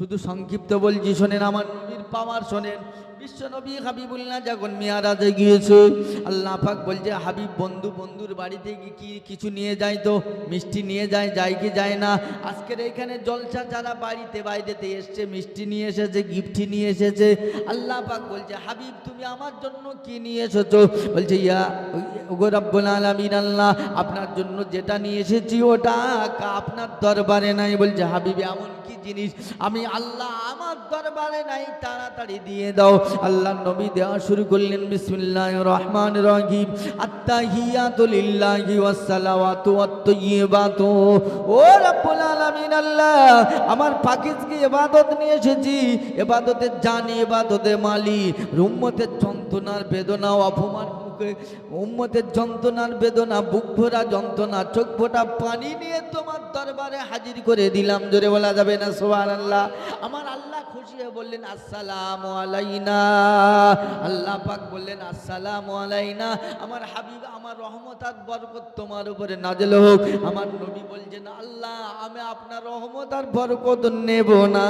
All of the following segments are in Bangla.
শুধু সংক্ষিপ্ত বলছি, শোনেন আমার নবীর পাওয়ার শোনেন। বিশ্ব নবী হাবিবুল্লাহ যখন মিয়ারাজে গিয়েছে, আল্লাহ পাক বলছে হাবিব বন্ধুর বাড়িতে কি কিছু নিয়ে যায়, তো মিষ্টি নিয়ে যায়, যায় কি যায় না? আজকের এখানে জলসা যারা বাড়িতে বাইরেতে এসছে, মিষ্টি নিয়ে এসেছে, গিফট নিয়ে এসেছে। আল্লাহ পাক বলছে হাবিব তুমি আমার জন্য কি নিয়ে এসেছো? বলছে ইয়া ওগো রব্বুল আলামিন, আল্লাহ আপনার জন্য যেটা নিয়ে এসেছি ওটা আপনার দরবারে নাই। বলছে হাবিব এমন কি জিনিস আমি আল্লাহ আমার দরবারে নাই, তাড়াতাড়ি দিয়ে দাও। আল্লাহ নবী দেওয়া শুরু করলেন, বিসমিল্লাহির রহমানির রহিম, আত্তাহিয়াতু লিল্লাহি ওয়াস সালাওয়াতু ওয়াত তাইয়্যিবাতু। ও রব্বুল আলামিন, আল্লাহ আমার পাকিজকে ইবাদত নিয়ে এসেছি, ইবাদতের জানি, ইবাদতের মালি, উম্মতের যন্ত্রণার বেদনা, অপমান, উম্মতের যন্ত্রণার বেদনা, বুক ভরা যন্ত্রণা, চোখ ফোটা পানি নিয়ে তোমার দরবারে হাজির করে দিলাম। জোরে বলা যাবে না সুবহানাল্লাহ? আমার আল্লাহ খুশি হয়ে বললেন আসসালামু আলাইনা। আল্লাহ পাক বললেন আসসালামু আলাইনা, আমার হাবিব আমার রহমত আর বরকত তোমার উপরে নাযিল হোক। আমার নবী বলছেন আল্লাহ আমি আপনার রহমত আর বরকত নেব না।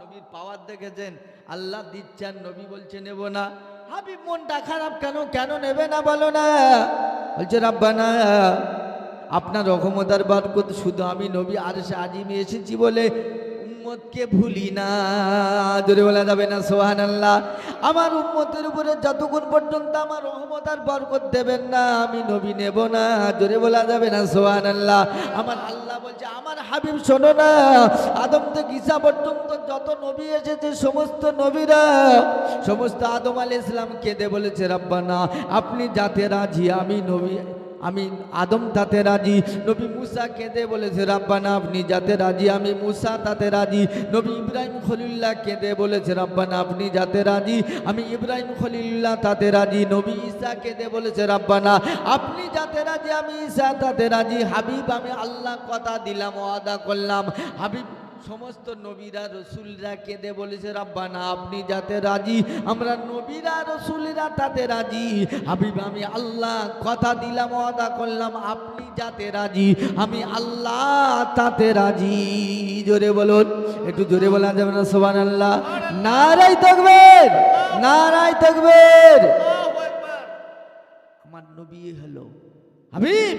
নবীর পাওয়ার দেখেছেন? আল্লাহ দিচ্ছেন, নবী বলছে নেব না। হাবিব মনটা খারাপ কেন? কেন নেবে না বলো না? বলছে রাব্বানা আপনার রহমত আর বরকত শুধু আমি নবী আরশে আজিমে এসেছি বলে উম্মতকে ভুলি না। জোরে বলা যাবে না সুবহানাল্লাহ? আমার উম্মতের উপরে যতক্ষণ পর্যন্ত আমার রহমত আর বরকত দেবেন না আমি নবী নেব না। জোরে বলা যাবে না সুবহানাল্লাহ? আমার আল্লাহ বলছে আমার হাবিব শোনো না, আদম থেকে ঈসা পর্যন্ত যত নবী এসেছে সমস্ত নবীরা, সমস্ত আদম আলাইহিস সালাম কেঁদে বলেছে রাব্বানা আপনি যাতে রাজি আমি নবী, আমি আদম তাতে রাজি। নবী মুসা কেঁদে বলেছে রাব্বানা আপনি যাতে রাজি আমি মুসা তাতে রাজি। নবী ইব্রাহিম খলিলুল্লাহ কেঁদে বলেছে রাব্বানা আপনি যাতে রাজি আমি ইব্রাহিম খলিলুল্লাহ তাতে রাজি। নবী ঈসা কেঁদে বলেছে রাব্বানা আপনি যাতে রাজি আমি ঈসা তাতে রাজি। হাবিব আমি আল্লাহ কথা দিলাম, ওয়াদা করলাম। হাবিব সমস্ত নবীরা রসুলরা কেঁদে বলেছে রাব্বানা আপনি যাতে রাজি আমরা নবীরা রসুলরা তাতে রাজি। হাবিব আমি আল্লাহ কথা দিলাম, ওয়াদা করলাম আপনি যাতে রাজি আমি আল্লাহ তাতে রাজি। জোরে বলুন, একটু জোরে বলা যাবে না সুবহানাল্লাহ? নারায়ে তাকবীর, নারায়ে তাকবীর। আমার নবী হলো হাবিব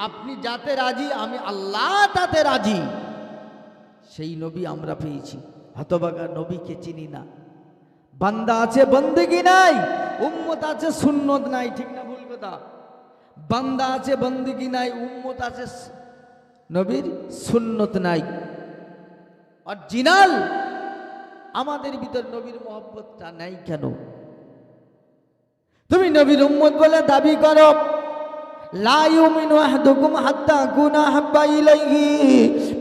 আপনি যাতে রাজি আমি আল্লাহ তাতে রাজি। সেই নবী আমরা পেয়েছি। হতভাগা নবীকে চিনি না। বান্দা আছে বন্দেগী নাই, উম্মত আছে সুন্নত নাই। ঠিক না ভুল কথা? বান্দা আছে বন্দেগী নাই, উম্মত আছে নবীর সুন্নত নাই। অরিজিনাল আমাদের ভিতর নবীর মহব্বতটা নাই কেন? তুমি নবীর উম্মত বলে দাবি করো, লা ইউমিনু আহাদুকুম হাত্তা আকুনা হাব্বা ইলাইহি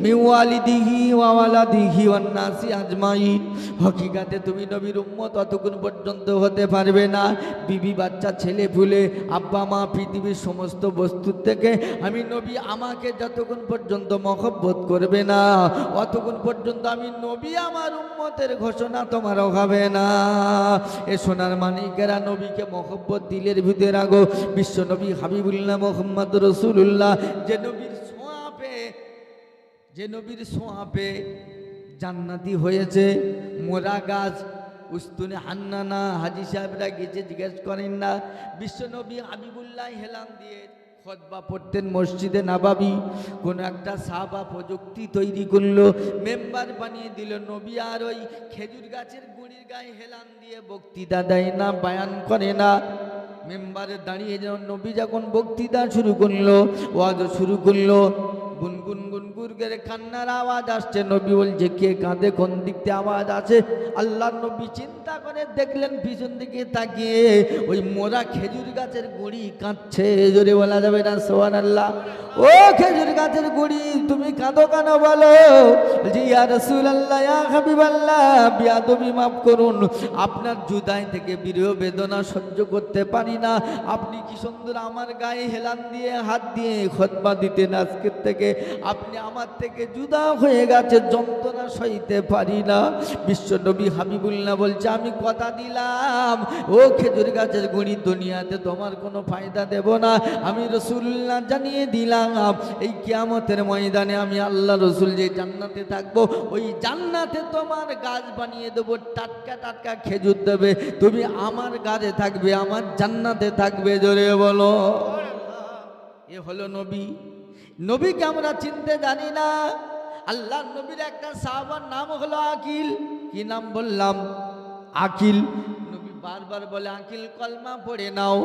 মিন ওয়ালিদিহি ওয়া ওয়ালাদিহি ওয়ান নাসি আজমাইন। হকিকাতে তুমি নবীর উম্মত অতক্ষণ পর্যন্ত হতে পারবে না বিবি বাচ্চা ছেলে ফুলে আব্বা মা পৃথিবীর সমস্ত বস্তুর থেকে আমি নবী আমাকে যতক্ষণ পর্যন্ত মহব্বত করবে না অতক্ষণ পর্যন্ত আমি নবী আমার উম্মতের ঘোষণা তোমার হবে না। এ সোনার মানিকেরা নবীকে মহব্বত দিলের ভিতরে রাখো। বিশ্ব নবী হাবিবুল্লাহ মুহাম্মদ রাসূলুল্লাহ যে নবীর ছোঁয়াপে জান্নাতি হয়েছে। মোরা গাছ উস্তুনে হান্নানা হাজী সাহেবরা গেছে, জিজ্ঞেস করেন না বিশ্ব নবী হাবিবুল্লাহ হেলান দিয়ে খুতবা পড়তেন মসজিদে নববী। কোন একটা সাহাবা প্রযুক্তি তৈরি করলো, মেম্বার বানিয়ে দিল। নবী আর ওই খেজুর গাছের গুঁড়ির গায়ে হেলান দিয়ে বক্তৃতা দেয় না, বয়ান করে না। মেম্বারে দাঁড়িয়ে নবী যখন বক্তৃতা শুরু করলো, ওয়াজ শুরু করলো, গুনগুন গুনগুন করে কান্নার আওয়াজ আসছে। নবী বলছে কে কাঁদে, কোন দিক থেকে আওয়াজ আছে? আল্লাহ নবী চিন্তা করে দেখলেন পিছন দিকে তাকিয়ে ওই মোরা খেজুর গাছের গুঁড়ি কাঁদছে। জোরে বলা যাবে না সুবহানাল্লাহ? ও খেজুর গাছের গুঁড়ি তুমি কাঁদো কেন বলো? বলছি ইয়া রাসূলুল্লাহ ইয়া হাবিবাল্লাহ বিয়াদবি মাফ করুন, আপনার জুদাই থেকে বিরহ বেদনা সহ্য করতে পারি না। আপনি কি সুন্দর আমার গায়ে হেলান দিয়ে হাত দিয়ে খুতবা দিতেন, আজকের থেকে আপনি আমার থেকে জুদা হয়ে গেছে, যন্ত্রণা বেদনা সইতে পারি না। বিশ্ব নবী হাবিবুল্লাহ বলছে আমি কথা দিলাম ও খেজুর গাছের গুঁড়ি দুনিয়াতে তোমার কোনো ফায়দা দেব না। আমি রাসূলুল্লাহ জানিয়ে দিলাম এই কিয়ামতের ময়দানে আমি আল্লাহ রসুল যে জান্নাতে থাকবো ওই জান্নাতে তোমার গাছ বানিয়ে দেবো, টাটকা টাটকা খেজুর দেবে, তুমি আমার গাছে থাকবে, আমার জান্নাতে থাকবে। জোরে বলো। এ হলো নবী। নবীকে আমরা চিনতে জানি না। আল্লাহ নবীর একটা সাহাবার নাম হলো আকিল। কি নাম বললাম? আকিল। নবী বারবার বলে আকিল কলমা পড়ে নাও।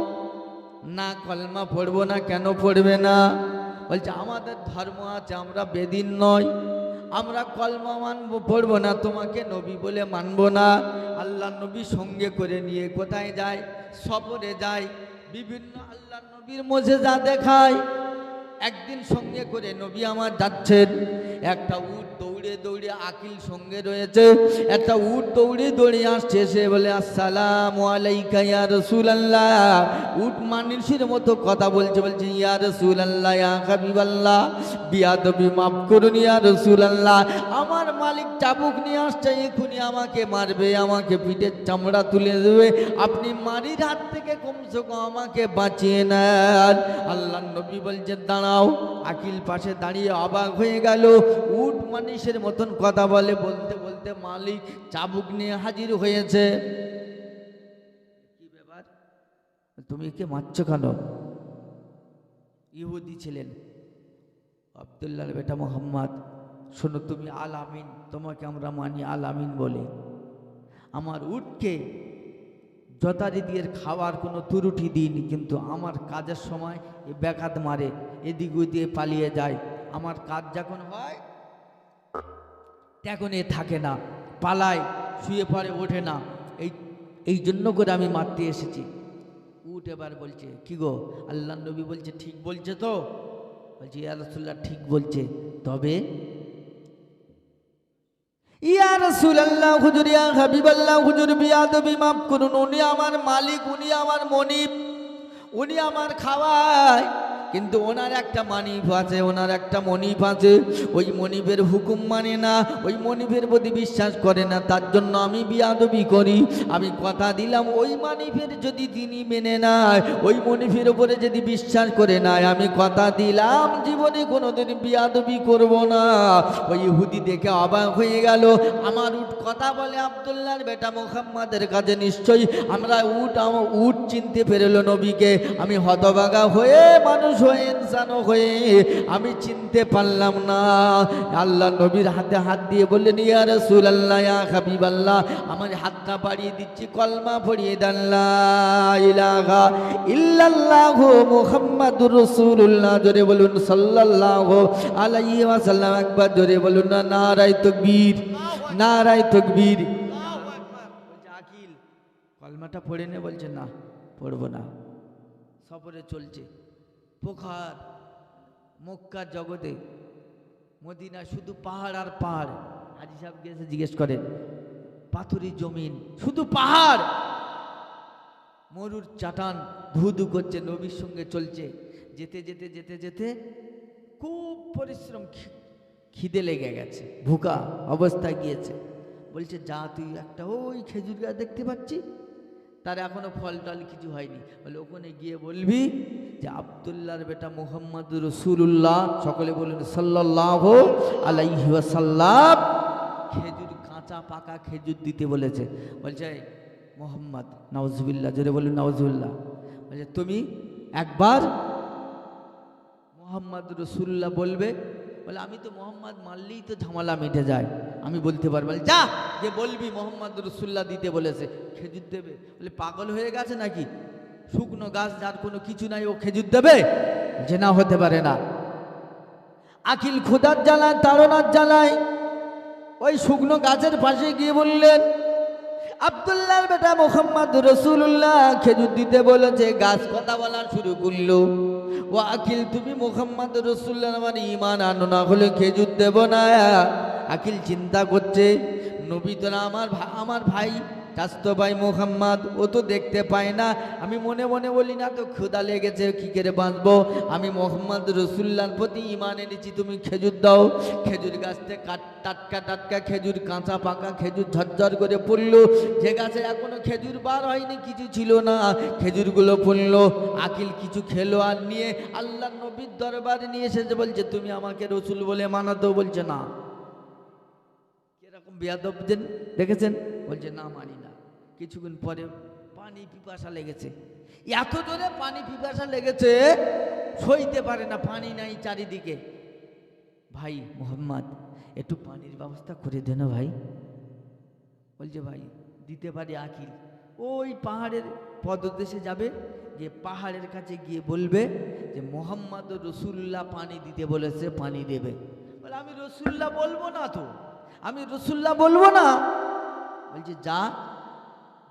না কলমা পড়বো না। কেন পড়বে না? বলছে আমাদের ধর্ম আছে, আমরা বেদিন নয়, আমরা কলমা মানবো, পড়বো না, তোমাকে নবী বলে মানবো না। আল্লাহ নবী সঙ্গে করে নিয়ে কোথায় যায়? সফরে যায়, বিভিন্ন আল্লাহ নবীর মোজেজা দেখায়। একদিন সঙ্গে করে নবী আমার যাচ্ছেন, একটা উট দৌড়ে দৌড়ে, আকিল সঙ্গে রয়েছে, একটা উট দৌড়ে দৌড়ে আসছে। সে বলে আসসালামু আলাইকা ইয়া রাসূলুল্লাহ। উট মানুষের মতো কথা বলছে, বলছে ইয়া রাসূলুল্লাহ, ইয়া হাবিবাল্লাহ, বিয়াদবি মাফ করুন ইয়া রাসূলুল্লাহ, আমার মালিক চাবুক নিয়ে আসছে, এখনই আমাকে মারবে, আমাকে পিঠের চামড়া তুলে দেবে, আপনি মারির হাত থেকে কমসে কম আমাকে বাঁচিয়ে নেন। আল্লাহ নবী বলছে দাঁড়াও। আকিল পাশে দাঁড়িয়ে অবাক হয়ে গেল। উট মানুষের মতন কথা বলে, বলতে বলতে মালিক চাবুক নিয়ে হাজির হয়েছে। কি ব্যাপার, তুমি কে মারছো কেন? ইহুদি ছিলেন। আব্দুল্লাহর বেটা মোহাম্মদ, শোনো তুমি আল আমিন, তোমাকে আমরা মানি আল আমিন বলে। আমার উটকে যথারীতির খাওয়ার কোনো ত্রুটি দিইনি, কিন্তু আমার কাজের সময় এ ব্যাঘাত মারে, এদিক ওদিকে পালিয়ে যায়। আমার কাজ যখন হয় তখন এ থাকে না, পালায়, শুয়ে পড়ে, ওঠে না। এই জন্য করে আমি মারতে এসেছি। উট এবার বলছে কি গো, আল্লাহ নবী বলছে ঠিক বলছে তো? বলছে ইয়া রাসূলুল্লাহ ঠিক বলছে, তবে ইয়া রাসূলুল্লাহ, হুজুর, ইয়া হাবিবাল্লাহ, হুজুর বিয়াদবি মাফ করুন, উনি আমার মালিক, উনি আমার মনিব, উনি আমার খাওয়ায়, কিন্তু ওনার একটা মানিব আছে, ওনার একটা মনিব আছে, ওই মনিবের হুকুম মানে না, ওই মনিবের প্রতি বিশ্বাস করে না, তার জন্য আমি বিয়াদবি করি। আমি কথা দিলাম ওই মানিবের যদি তিনি মেনে নেয়, ওই মনিবের উপরে যদি বিশ্বাস করে নেয়, আমি কথা দিলাম জীবনে কোনোদিন বিয়াদবি করব না। ওই ইহুদি দেখে অবাক হয়ে গেল। আমার উট কথা বলে আব্দুল্লাহর বেটা মুহাম্মাদের কাছে, নিশ্চয়ই আমরা উট চিনতে পেরেলো নবীকে। আমি হতভাগা হয়ে, মানুষ হয়ে, ইনসান হয়ে আমি চিনতে পারলাম না। আল্লাহ নবীর হাতে হাত দিয়ে বললেন ইয়া রাসূলুল্লাহ, ইয়া হাবিবাল্লাহ, আমার হাতটা বাড়িয়ে দিচ্ছি, কলমা পড়িয়ে দেন লা ইলাহা ইল্লাল্লাহু মুহাম্মাদুর রাসূলুল্লাহ। জোরে বলুন সাল্লাল্লাহু আলাইহি ওয়াসাল্লাম। একবার জোরে বলুন না নারায়ে তাকবীর, নারায়ে তাকবীর। বলছে আকিল কলমাটা পড়ে নে। বলছে না পড়বো না। সফরে চলছে, পোখার মক্কার জগতে, মদিনা শুধু পাহাড় আর পাহাড়। হাজি সাহেব গেছে, জিজ্ঞেস করেন, পাথুরি জমিন, শুধু পাহাড়, মরুর চাটান ধুধু করছে, নবীর সঙ্গে চলছে। যেতে যেতে যেতে যেতে খুব পরিশ্রম, খিদে লেগে গেছে, ভুকা অবস্থায় গিয়েছে। বলছে যা তুই একটা ওই খেজুর গাছ দেখতে পাচ্ছি, তার এখনো ফল টল কিছু হয়নি, বলে ওখানে গিয়ে বলবি যে আব্দুল্লাহর বেটা মুহাম্মাদুর রাসূলুল্লাহ, সকলে বলুন সাল্লাল্লাহু আলাইহি ওয়াসাল্লাম, খেজুর, কাঁচা পাকা খেজুর দিতে বলেছে। বলছে মোহাম্মদ, নাউজুবিল্লাহ, জোরে বলুন নাউজুবিল্লাহ। বলছে তুমি একবার মুহাম্মাদুর রাসূলুল্লাহ বলবে। বলে আমি তো মোহাম্মদ মানলেই তো ঝামেলা মিটে যায়, আমি বলতে পারবো। যা যে বলবি মোহাম্মদ রাসূলুল্লাহ দিতে বলেছে, খেজুর দেবে। বলে পাগল হয়ে গেছে নাকি? শুকনো গাছ যার কোনো কিছু নাই, ও খেজুর দেবে? যে না, হতে পারে না। আকিল ক্ষুধার জ্বালায়, তাড়নার জ্বালায় ওই শুকনো গাছের পাশে গিয়ে বললেন আব্দুল্লাহর বেটা মুহাম্মদ রাসূলুল্লাহ খেজুর দিতে বলেছে। গাছ কথা বলা শুরু করলো, ও আকিল তুমি মুহাম্মদ রাসূলুল্লাহ আমার ঈমান আনো, না হলে খেজুর দেব না। আকিল চিন্তা করছে, নবী তো না আমার ভাই, স্বাস্থ্য ভাই মোহাম্মদ ও তো দেখতে পায় না। আমি মনে মনে বলি না তো ক্ষুধা লেগেছে কি করে বাঁচবো, আমি মোহাম্মদ রসুল্লাহর প্রতি ঈমান এনেছি, তুমি খেজুর দাও। খেজুর গাছ থেকে টাটকা টাটকা খেজুর, কাঁচা পাকা খেজুর ঝরঝর করে পড়লো। যে গাছে এখনো খেজুর বার হয়নি, কিছু ছিল না, খেজুরগুলো পড়লো। আকিল কিছু খেলো আর নিয়ে আল্লাহ নবীর দরবারে নিয়ে এসেছে, বলছে তুমি আমাকে রসুল বলে মানাতো? বলছে না। কিরকম বেয়াদব দেখেছেন? বলছে না, মানি না। কিছুক্ষণ পরে পানি পিপাসা লেগেছে, এত জোরে পানি পিপাসা লেগেছে সইতে পারে না, পানি নাই চারিদিকে। ভাই মোহাম্মদ একটু পানির ব্যবস্থা করে দেন ভাই। বলছে ভাই দিতে পারি। আকিল ওই পাহাড়ের পদদেশে যাবে, গিয়ে পাহাড়ের কাছে গিয়ে বলবে যে মোহাম্মদ রসুল্লাহ পানি দিতে বলেছে, পানি দেবে। বলে আমি রসুল্লাহ বলবো না তো, আমি রসুল্লাহ বলবো না। বলছে যা।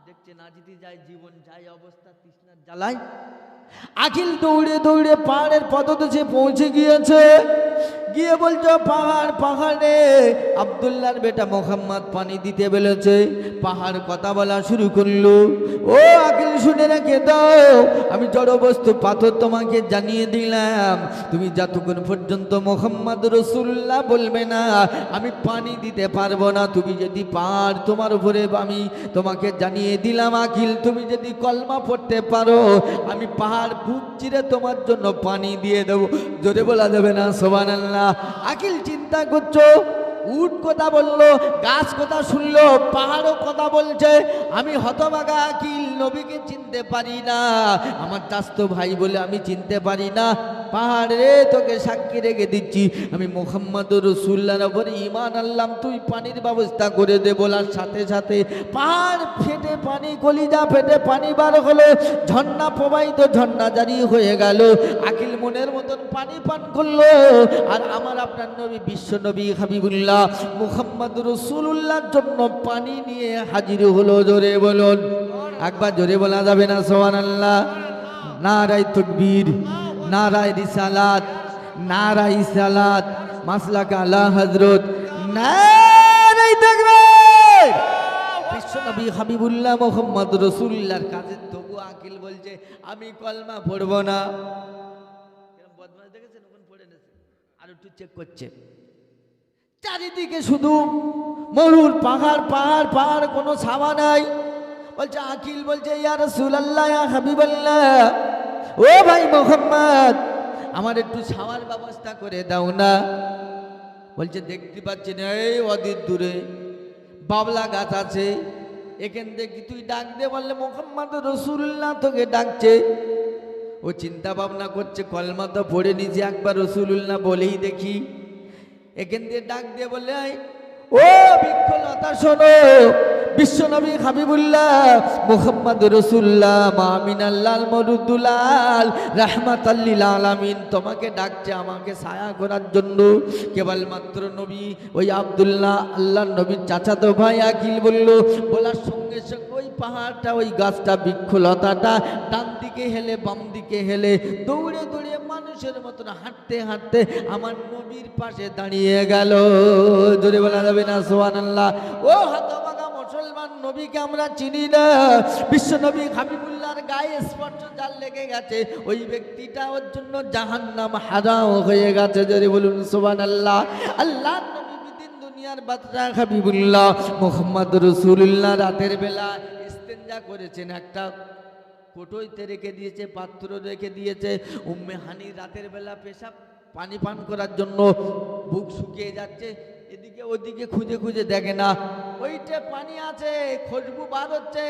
দেখছে না যেতে যায়, জীবন যায় অবস্থা, তৃষ্ণার জ্বালায়। আকিল দৌড়ে দৌড়ে পাহাড়ের পদদেশে পৌঁছে গিয়েছে, গিয়ে বলছো পাহাড় পাহাড়ে আব্দুল্লাহর বেটা মোহাম্মদ পানি দিতে বলেছে। পাহাড় কথা বলা শুরু করলো, ও আকিল শুনে রেখে দাও, আমি জড় বস্তু পাথর তোমাকে জানিয়ে দিলাম, তুমি যতক্ষণ পর্যন্ত মোহাম্মদ রসুল্লাহ বলবে না আমি পানি দিতে পারবো না। তুমি যদি পার, তোমার উপরে আমি তোমাকে জানিয়ে দিলাম আকিল, তুমি যদি কলমা পড়তে পারো আমি পাহাড় বুক চিরে তোমার জন্য পানি দিয়ে দেবো। জোরে বলা যাবে না সুবহানাল্লাহ? আকিল চিন্তা করছো, উট কথা বললো, গাছ কথা শুনলো, পাহাড়ও কথা বলছে, আমি হতভাগা আকিল নবীকে চিনতে পারি না, আমার চাস্তো ভাই বলে আমি চিনতে পারি না। পাহাড় রে, তোকে সাক্ষী রেখে দিচ্ছি আমি মোহাম্মদ রসুল্লাহর উপরে ঈমান আনলাম, তুই পানির ব্যবস্থা করে দে। বলার সাথে সাথে পাহাড় ফেটে পানি, কলিজা ফেটে পানি বার হলো, ঝর্ণা প্রবাহিত, ঝর্ণা জারি হয়ে গেল। আকিল মনের মতন পানি পান করলো, আর আমার আপনার নবী, বিশ্ব নবী হাবিবুল্লাহ মুহাম্মদ রসুল্লাহর জন্য পানি নিয়ে হাজির হলো। জোরে বলুন, একবার জোরে বলা যাবে না সুবহানাল্লাহ? নারায়ে তাকবীর, নারায়ে রিসালাত, নারায়ে সালাত, মাসলাক আলা হযরত, নারায়ে তাকবীর। বিশ্ব নবী হাবিবুল্লাহ মুহাম্মদ রসুল্লাহর কাছে তবু আকিল বলছে আমি কলমা পড়বো না। বদমাশ দেখেছেন? ওখানে পড়ে নেছে, আর একটু চেক করছে। চারিদিকে শুধু মরুর পাহাড় পাহাড় পাহাড়, কোনো ছাওয়া নাই। বলছে আকিল বলছে ইয়া রাসূলুল্লাহ, ইয়া হাবিবাল্লাহ, ও ভাই মোহাম্মদ আমার একটু ছাওয়ার ব্যবস্থা করে দাও না। বলছে দেখতে পাচ্ছি না, এই অদিত দূরে বাবলা গাছ আছে, এখান থেকে তুই ডাক দে। বললে মোহাম্মদ রসুল্লাহ তোকে ডাকছে। ও চিন্তা ভাবনা করছে, কলমা তো পড়ে নিয়েছি, একবার রসুল্লাহ বলেই দেখি। এখান দিয়ে ডাক দিয়ে বললে ও বৃক্ষলতা শোনো, বিশ্বনবী হাবিবুল্লাহ মুহাম্মদ রসুল্লাহ মামিনাল্লাল মরুদুলাল রাহমাতাল লিল আলামিন তোমাকে ডাকছে আমাকে ছায়া করার জন্য। কেবলমাত্র নবী ওই আব্দুল্লাহ আল্লাহর নবীর চাচাতো ভাই আকিল বলল, বলার সঙ্গে সঙ্গে ওই পাহাড়টা, ওই গাছটা, বৃক্ষলতাটা ডান দিকে হেলে বাম দিকে হেলে দৌড়ে দৌড়ে মানুষের মতন হাঁটতে হাঁটতে আমার নবীর পাশে দাঁড়িয়ে গেল। জোরে বলা যাবে না সুবহানাল্লাহ? ও হতভাগা মুসলমান, নবীকে আমরা চিনি না, বিশ্ব নবী হাবিবুল্লাহর গায়ে স্পর্শ যার লেগে গেছে ওই ব্যক্তিটা ওর জন্য জাহান্নাম হারাম হয়ে গেছে। জোরে বলুন সুবহানাল্লাহ? আল্লাহ নবী বিদিন দুনিয়ার বাদশা হাবিবুল্লাহ মুহাম্মদ রাসূলুল্লাহ রাতের বেলা ইস্তেঞ্জা করেছেন, একটা কোটোইতে রেখে দিয়েছে, পাত্র রেখে দিয়েছে। উম্মে হানি রাতের বেলা পেশাব পানি পান করার জন্য বুক শুকিয়ে যাচ্ছে, এদিকে ওদিকে খুঁজে খুঁজে দেখে না, ওইটা পানি আছে, খুশবু বার হচ্ছে,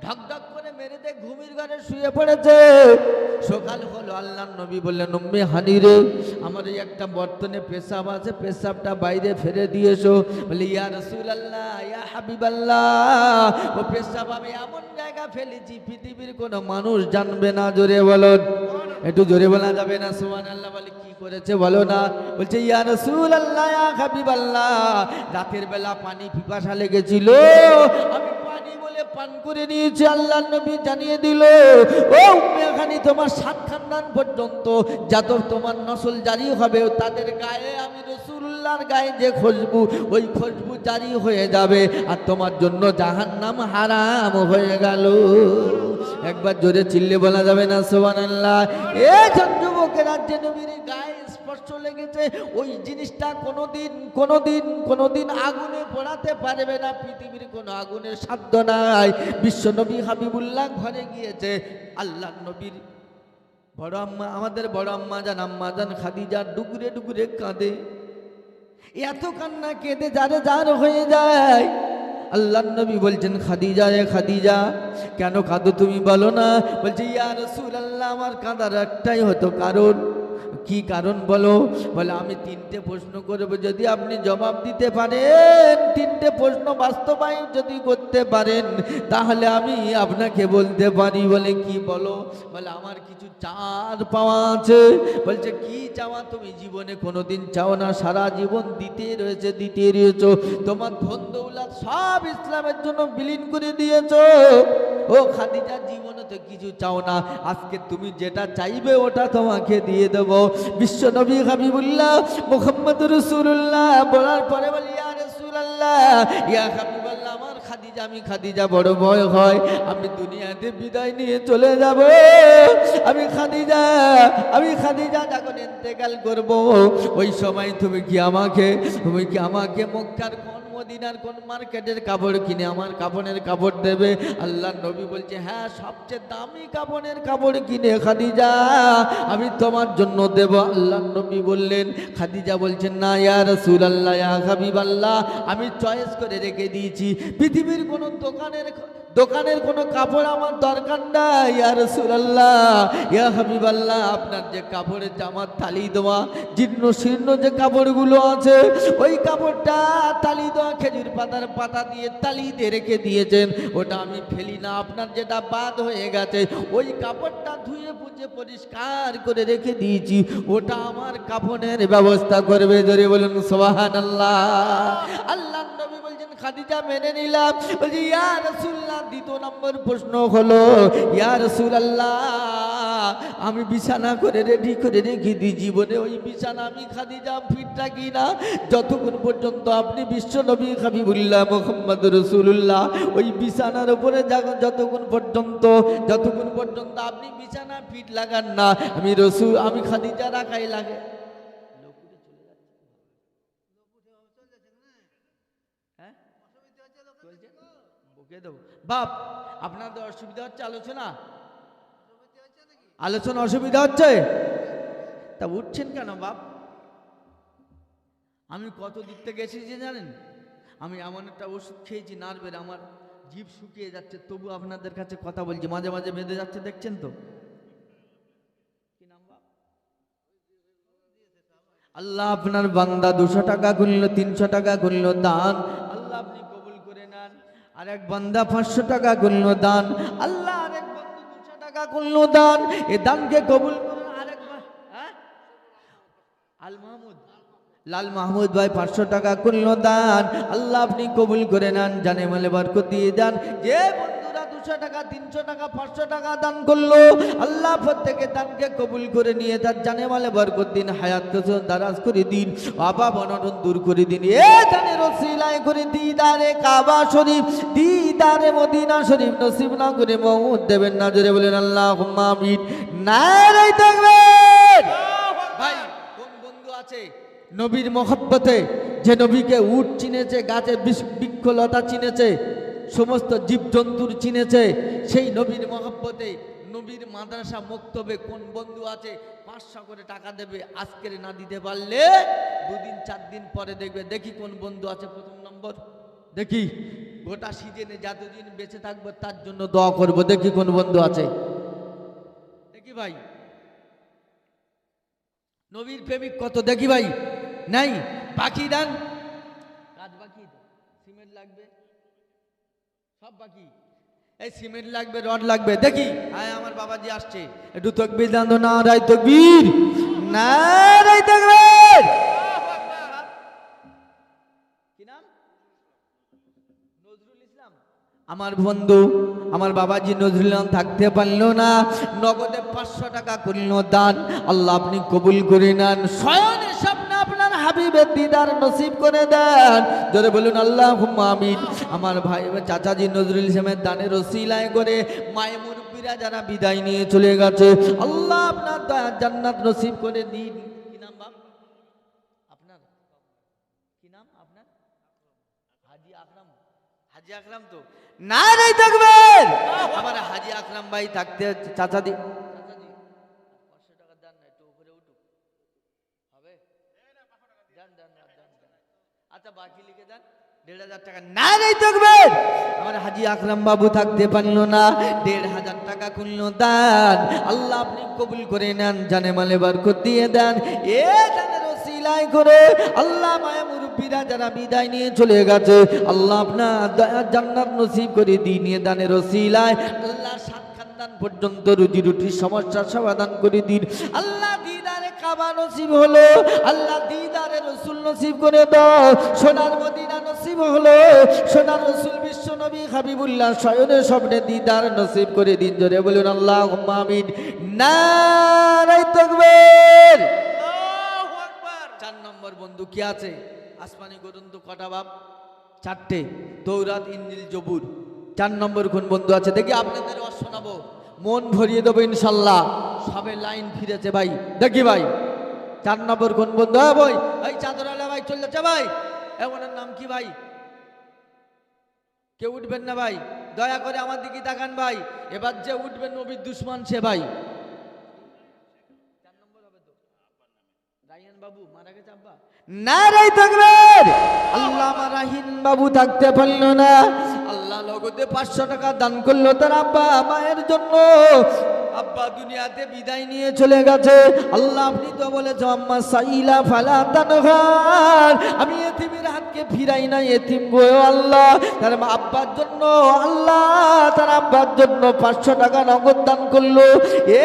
ঢক ঢক করে মেরে দে, ঘুমির ঘরে শুয়ে পড়েছে। সকাল হলো, আল্লাহর নবী বললেন উম্মে হানি রে, আমার এই একটা বর্তনে পেশাব আছে, পেশাবটা বাইরে ফেলে দিয়েছো। বলে ইয়া রাসূলুল্লাহ, ইয়া হাবিবাল্লাহ, ও পেশাব আমি এমন জায়গা ফেলেছি পৃথিবীর কোনো মানুষ জানবে না। জোরে বলুন, একটু জোরে বলা যাবে না সুবহানাল্লাহ? বলে কি করেছে বলো না? বলছে ইয়া রাসূলুল্লাহ, ইয়া হাবিবাল্লাহ, রাতের বেলা পানি পিপাসা লেগেছিল, আমি পানি বলে পান করে নিয়েছি। আল্লাহর নবী জানিয়ে দিল, ও উম্মে হানি, তোমার 7 খানদান পর্যন্ত যত তোমার নসল জারি হবে তাদের গায়ে আমি রাসূলুল্লাহ হাবিবুল্লাহর গায়ে যে খুশবু, ওই খুশবু জারি হয়ে যাবে আর তোমার জন্য জাহান্নাম হারাম হয়ে গেল। একবার জোরে চিল্লে বলা যাবে না সুবহানাল্লাহ? এই যুবকেরা, যে নবীর গায়ে স্পর্শ লেগেছে ওই জিনিসটা কোনোদিন আগুনে পোড়াতে পারবে না। পৃথিবীর কোনো আগুনের সাধ্য নাই। বিশ্ব নবী হাবিবুল্লাহ ঘরে গিয়েছে, আল্লাহ নবীর বড় আম্মা, আমাদের বড় আম্মা জান খাদিজা ডুগুরে ডুগুরে কাঁদে। এত কান্না কেঁদে যার হয়ে যায়। আল্লাহ নবী বলছেন, খাদিজা রে খাদিজা, কেন কাঁদো তুমি বলো না? বলছে, ইয়া রাসূলুল্লাহ, আমার কাঁদার একটাই হতো কারণ। কি কারণ বলো? বলে, আমি তিনটে প্রশ্ন করব, যদি আপনি জবাব দিতে পারেন, তিনটে প্রশ্ন বাস্তবায়ন যদি করতে পারেন, তাহলে আমি আপনাকে বলতে পারি। বলে, কি বলো? বলে, আমার কিছু চাওয়ার পাওয়া আছে। বলছে, কি চাওয়া? তুমি জীবনে কোনোদিন চাও না, সারা জীবন দিতে রয়েছ, তোমার ধন দৌলত সব ইসলামের জন্য বিলীন করে দিয়েছো। ও খাদিজা, জীবনে তো কিছু চাও না, আজকে তুমি যেটা চাইবে ওটা তোমাকে দিয়ে দেব। বিশ্ব নবী হাবিবুল্লাহ মুহাম্মদুর রাসূলুল্লাহ বলার পরে বলি, ইয়া রাসূলুল্লাহ, ইয়া হাবিবাল্লাহ, আমার খাদিজা, আমি খাদিজা বড় ভয় হয়, আমি দুনিয়াতে বিদায় নিয়ে চলে যাব। আমি খাদিজা যখন ইন্তেকাল করব, ওই সময় তুমি কি আমাকে মক্কার মদিনার কোন মার্কেটের কাপড় কিনে আমার কাপড়ের কাপড় দেবে? আল্লাহ নবী বলছে, হ্যাঁ, সবচেয়ে দামি কাপড়ের কাপড় কিনে খাদিজা আমি তোমার জন্য দেব। আল্লাহ নবী বললেন, খাদিজা বলছেন, না ইয়া রাসূলুল্লাহ, ইয়া হাবিবাল্লাহ, আমি চয়েস করে রেখে দিয়েছি, পৃথিবীর কোন দোকানের কোনো কাপড় আমার দরকার নাই। ইয়া রাসূলুল্লাহ, ইয়া হাবিবাল্লাহ, আপনার যে কাপড়ের জামার তালি দেওয়া জীর্ণ শীর্ণ যে কাপড়গুলো আছে, ওই কাপড়টা তালি দেওয়া খেজুর পাতার পাতা দিয়ে তালি দিয়ে রেখে দিয়েছেন, ওটা আমি ফেলি না। আপনার যেটা বাদ হয়ে গেছে, ওই কাপড়টা ধুয়ে পুজে পরিষ্কার করে রেখে দিয়েছি, ওটা আমার কাপড়ের ব্যবস্থা করবে। জোরে বলুন সুবহানাল্লাহ। আল্লাহ নবী বলছেন, খাদিজা মেনে নিলাম। বলছি, ইয়া রাসূলুল্লাহ, দ্বিতীয় নম্বর প্রশ্ন হলো, ইয়া রাসূলুল্লাহ, আমি বিছানা করে রেডি করে রেখে দিই, জীবনে ওই বিছানা আমি খাদিজা ফিট রাখি না, যতক্ষণ পর্যন্ত আপনি বিশ্ব নবী হাবিবুল্লাহ মুহাম্মদুর রাসূলুল্লাহ ওই বিছানার উপরে যতক্ষণ পর্যন্ত আপনি বিছানা ফিট লাগান না, আমি খাদিজা রাখাই লাগে। বাপ, আপনাদের অসুবিধা হচ্ছে? আলোচনা অসুবিধা হচ্ছে? তা উঠছেন কেন বাপ? আমি কত দিক থেকে এসেছি জানেন? আমি এমন একটা ওষুধ খেয়েছি নার্ভের, আমার জিভ শুকিয়ে যাচ্ছে, তবু আপনাদের কাছে কথা বলছি, মাঝে মাঝে বেঁধে যাচ্ছে, দেখছেন তো? কি নাম বাপ? আল্লাহ আপনার বান্দা 200 টাকা গুনলো, 300 টাকা গুনলো দান, আল্লাহ আপনি কবুল করে নেন। আরেক বান্দা 500 টাকা গুনলো দান, আল্লাহ আরেক বান্দা 200 টাকা গুনলো দান, এ দানকে কবুল করুন। আরেক লাল মাহমুদ ভাই 500 টাকা করলো দান, আল্লাহ আপনি কবুল করে নেন, জানে মালে বরকত দিয়ে দেন। যে বন্ধুরা 200 টাকা 300 টাকা 500 টাকা দান করলো, আল্লাহ প্রত্যেকের দানকে কবুল করে নিয়ে তার জানে মালে বরকত দিন, হায়াতকে দারাজ করে দিন, অভাব অনটন দূর করে দিন। এ জানের ওসিলায় করে দিদারে কাবা শরীফ, দিদারে মদিনা শরীফ নসিব না করে মওত দেবেন না। জোরে বলেন আল্লাহুম্মা আমিন। নারে তাকবীর। ভাই, কোন বন্ধু আছে নবীর মহব্বতে, যে নবীকে উট চিনেছে, গাছের বৃক্ষলতা চিনেছে, সমস্ত জীবজন্তুর চিনেছে, সেই নবীর মহব্বতে, নবীর মাদ্রাসা মক্তবে কোন বন্ধু আছে 500 করে টাকা দেবে? আজকের না দিতে পারলে 2 দিন 4 দিন পরে দেখবে। দেখি কোন বন্ধু আছে। প্রথম নম্বর দেখি, গোটা সিজনে যতদিন বেঁচে থাকবো তার জন্য দোয়া করব, দেখি কোন বন্ধু আছে। দেখি ভাই, নবীর প্রেমিক কত দেখি ভাই? নাই। বাকি দেন, কাজ বাকি, সিমেন্ট লাগবে, সব বাকি। এই সিমেন্ট লাগবে, রড লাগবে, দেখি। হ্যাঁ, আমার বাবাজি আসছে, একটু তাকবীর দেন তো। নারায়ে তাকবীর, নারায়ে তাকবীর। কি নাম? নজরুল ইসলাম। আমার বন্ধু, আমার বাবাজি নজরুল ইসলাম থাকতে পারলো না, নগদে 500 টাকা করলো দান, আল্লাহ আপনি কবুল করে নেন। শয়নের স্বপ্নে আপনার হাবিবের দিদার নসিব করে দেন। জোরে বলুন আল্লাহুম্মা আমিন। আমার ভাই চাচাজি নজরুল ইসলামের দানের ওসিলায় করে মায়ে মুরব্বিরা যারা বিদায় নিয়ে চলে গেছে, আল্লাহ আপনার দয়ার জান্নাত নসিব করে দিন। কি নাম বাপ আপনার? কি নাম আপনার? হাজি আকরাম। হাজি আকরাম তো নারে তাকবীর। আমার হাজি আকরাম ভাই থাকতে চাচাজি 500 টাকা দেন না, একটু উপরে উঠুক হবে। আচ্ছা বাকি লিখে দেন 1,500 টাকা। নারে তাকবীর। আমার হাজি আকরাম বাবু থাকতে পারলো না, 1,500 টাকা করলো দান। আল্লাহ আপনি কবুল করে নেন, জানে মালে বরকত দিয়ে দেন। এ দানের ওসিলায় করে আল্লাহ মায়া মুরব্বিরা যারা বিদায় নিয়ে চলে গেছে, আল্লাহ আপনার দয়ার জান্নাত নসিব করে দিন। এ দানের ওসিলায় আল্লাহ সাত খানদান পর্যন্ত রুজি রুটির সমস্যার সমাধান করে দিন। আল্লাহ দিদারে কাবা নসিব হলো, আল্লাহ দিদারে রসুল নসিব করে দাও। সোনার মদিনা নসিব হলো, সোনার রসুল বিশ্ব নবী হাবিবুল্লাহ শয়নে স্বপ্নে দিদার নসিব করে দিন। জোরে বলুন আল্লাহুম্মা আমিন। নারে তাকবীর। আল্লাহু আকবার। 4 নম্বর বন্ধু কি আছে? আসমানি গ্রন্থ কটা বাপ? 4টে, তৌরাত, ইনজিল, জবুর। 4 নম্বর কোন বন্ধু আছে দেখি আপনাদের শোনাবো, মন ভরিয়ে দেবো ইনশাল্লাহ। সবে লাইন ফিরেছে ভাই, দেখি ভাই 4 নম্বর কোন বন্ধু? হ্যাঁ ভাই, এই চাদরালা ভাই চলে যাচ্ছে ভাই। এমনের নাম কি ভাই? কেউ উঠবেন না ভাই, দয়া করে আমার দিকে তাকান ভাই। এবার যে উঠবেন নবীর দুশ্মন সে ভাই। 4 নম্বর হবে তো রায়হান বাবু মারা গেছে আব্বা। নারে তাকবীর। আল্লাহ আমার রাহিন বাবু থাকতে পারল না, আল্লাহ লগতে 500 টাকা দান করলো তার আব্বা মায়ের জন্য। আব্বা দুনিয়াতে বিদায় নিয়ে চলে গেছে। আল্লাহ আপনি তো বলেছ আম্মা সাইলা ফালা তানহার, আমি এতিমের হাতকে ফিরাই না, এতিম গো আল্লাহ। তার আব্বার জন্য আল্লাহ তার আব্বার জন্য 500 টাকা নগদ দান করলো।